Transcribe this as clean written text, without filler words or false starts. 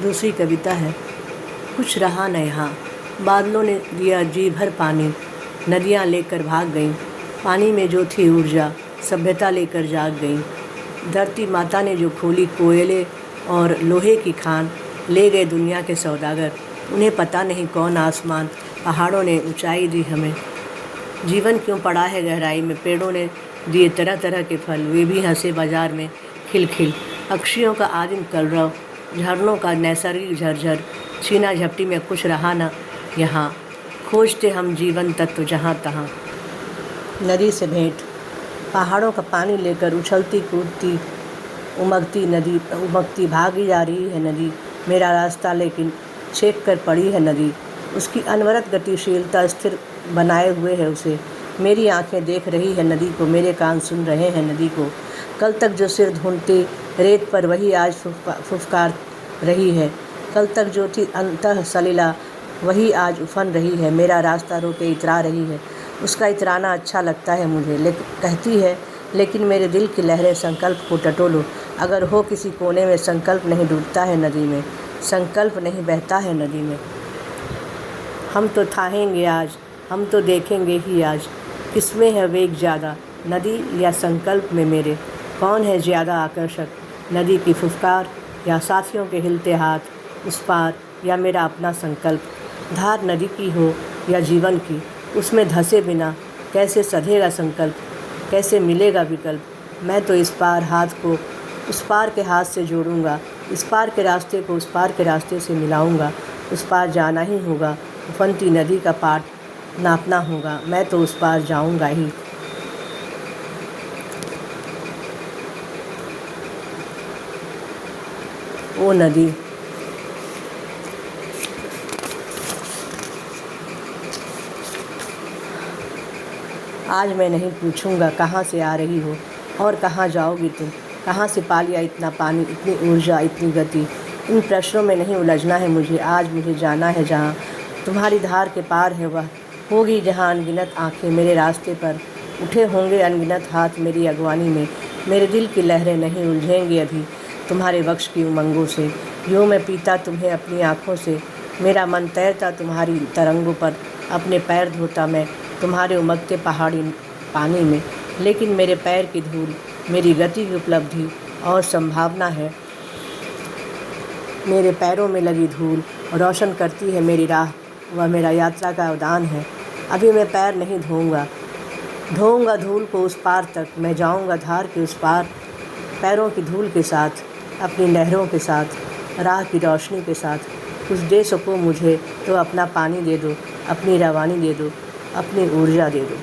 दूसरी कविता है। कुछ रहा न यहाँ, बादलों ने दिया जी भर पानी, नदियाँ लेकर भाग गईं, पानी में जो थी ऊर्जा सभ्यता लेकर जाग गईं। धरती माता ने जो खोली कोयले और लोहे की खान, ले गए दुनिया के सौदागर, उन्हें पता नहीं कौन आसमान, पहाड़ों ने ऊंचाई दी हमें। जीवन क्यों पड़ा है गहराई में, पेड़ों ने दिए तरह तरह के फल, वे भी हंसे बाजार में खिल खिल। पक्षियों का आदिम कलरव, झरनों का नैसर्गिक झरझर, छीना झपटी में कुछ रहा न यहाँ, खोजते हम जीवन तत्व जहाँ तहाँ। नदी से भेंट। पहाड़ों का पानी लेकर उछलती कूदती उमगती भागी जा रही है नदी, मेरा रास्ता लेकिन छेक कर पड़ी है नदी। उसकी अनवरत गतिशीलता स्थिर बनाए हुए है उसे। मेरी आंखें देख रही है नदी को, मेरे कान सुन रहे हैं नदी को। कल तक जो सिर धुनती रेत पर, वही आज फुफकार रही है। कल तक जो थी अंतः सलिला, वही आज उफन रही है। मेरा रास्ता रोके इतरा रही है। उसका इतराना अच्छा लगता है मुझे, लेकिन कहती है लेकिन मेरे दिल की लहरें संकल्प को टटोलो। अगर हो किसी कोने में, संकल्प नहीं डूबता है नदी में, संकल्प नहीं बहता है नदी में। हम तो थाहेंगे आज, हम तो देखेंगे ही आज, किसमें है वेग ज़्यादा, नदी या संकल्प में मेरे। कौन है ज़्यादा आकर्षक, नदी की फुफकार या साथियों के हिलते हाथ, उस पार या मेरा अपना संकल्प। धार नदी की हो या जीवन की, उसमें धंसे बिना कैसे सधेगा संकल्प, कैसे मिलेगा विकल्प। मैं तो इस पार हाथ को उस पार के हाथ से जोड़ूंगा, इस पार के रास्ते को उस पार के रास्ते से मिलाऊंगा। उस पार जाना ही होगा, उफनती नदी का पाट नापना होगा, मैं तो उस पार जाऊंगा ही। ओ नदी। आज मैं नहीं पूछूंगा कहाँ से आ रही हो और कहाँ जाओगी तुम, कहाँ से पा लिया इतना पानी, इतनी ऊर्जा, इतनी गति। इन प्रश्नों में नहीं उलझना है मुझे, आज मुझे जाना है जहाँ तुम्हारी धार के पार है वह। होगी जहाँ अनगिनत आँखें मेरे रास्ते पर, उठे होंगे अनगिनत हाथ मेरी अगवानी में। मेरे दिल की लहरें नहीं उलझेंगी अभी तुम्हारे बख्श की उमंगों से। यूँ मैं पीता तुम्हें अपनी आँखों से, मेरा मन तैरता तुम्हारी तरंगों पर, अपने पैर धोता मैं तुम्हारे उमगते पहाड़ी पानी में। लेकिन मेरे पैर की धूल मेरी गति की उपलब्धि और संभावना है। मेरे पैरों में लगी धूल रोशन करती है मेरी राह, वह मेरा यात्रा का उड़ान है। अभी मैं पैर नहीं धोऊंगा धूल को उस पार तक, मैं जाऊंगा धार के उस पार, पैरों की धूल के साथ, अपनी लहरों के साथ, राह की रोशनी के साथ। कुछ दे सको मुझे तो अपना पानी दे दो, अपनी रवानी दे दो, अपनी ऊर्जा दे दो।